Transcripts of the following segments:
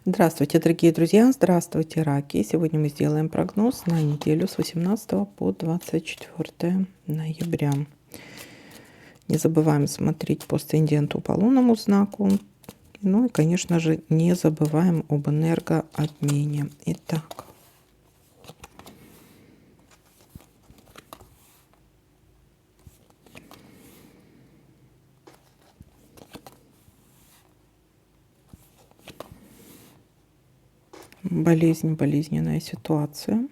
Здравствуйте, дорогие друзья! Здравствуйте, раки! Сегодня мы сделаем прогноз на неделю с 18 по 24 ноября. Не забываем смотреть по асценденту, по лунному знаку. Ну и, конечно же, не забываем об энергообмене. Итак. Болезненная ситуация.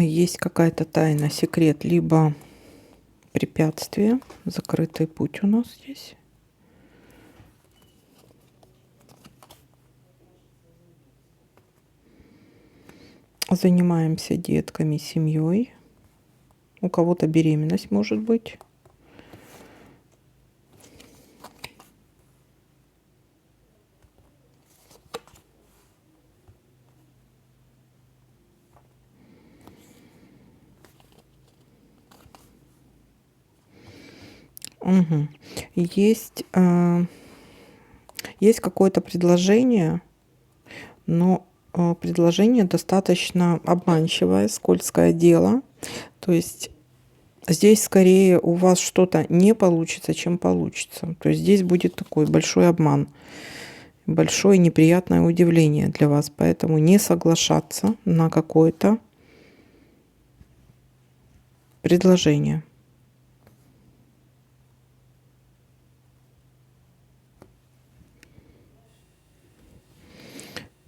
Есть какая-то тайна, секрет, либо препятствие, закрытый путь у нас здесь. Занимаемся детками, семьей. У кого-то беременность может быть. Угу. Есть какое-то предложение, но предложение достаточно обманчивое, скользкое дело. То есть здесь скорее у вас что-то не получится, чем получится. То есть здесь будет такой большой обман, большое неприятное удивление для вас. Поэтому не соглашаться на какое-то предложение.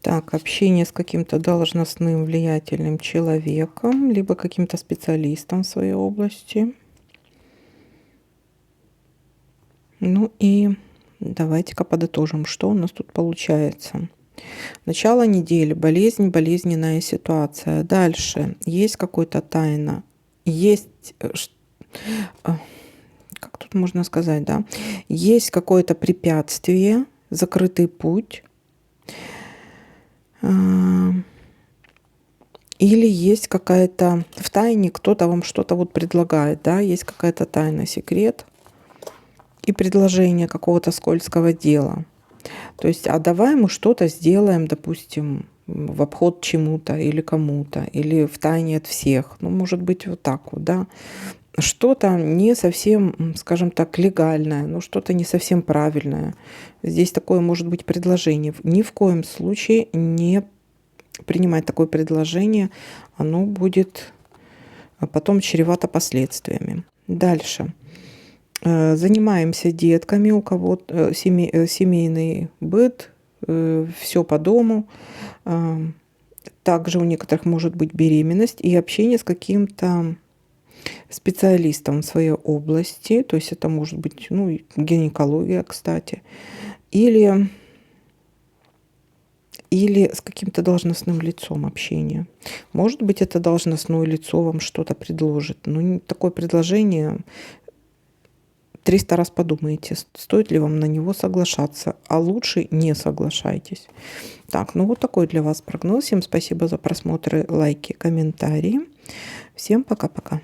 Так, общение с каким-то должностным влиятельным человеком, либо каким-то специалистом в своей области. Ну и давайте-ка подытожим, что у нас тут получается. Начало недели, болезненная ситуация. Дальше есть какая-то тайна, есть, как тут можно сказать, да, есть какое-то препятствие, закрытый путь. Или есть какая-то в тайне, кто-то вам что-то вот предлагает, да, есть какая-то тайна, секрет и предложение какого-то скользкого дела. То есть, а давай мы что-то сделаем, допустим, в обход чему-то или кому-то, или в тайне от всех. Ну, может быть, вот так вот, да. Что-то не совсем, скажем так, легальное, но что-то не совсем правильное. Здесь такое может быть предложение. Ни в коем случае не принимать такое предложение, оно будет потом чревато последствиями. Дальше. Занимаемся детками, у кого-то семейный быт, все по дому. Также у некоторых может быть беременность и общение с каким-то специалистом в своей области. То есть это может быть, ну, гинекология, кстати. Или с каким-то должностным лицом общения. Может быть, это должностное лицо вам что-то предложит. Но такое предложение 300 раз подумайте, стоит ли вам на него соглашаться, а лучше не соглашайтесь. Так, ну вот такой для вас прогноз. Всем спасибо за просмотры, лайки, комментарии. Всем пока-пока.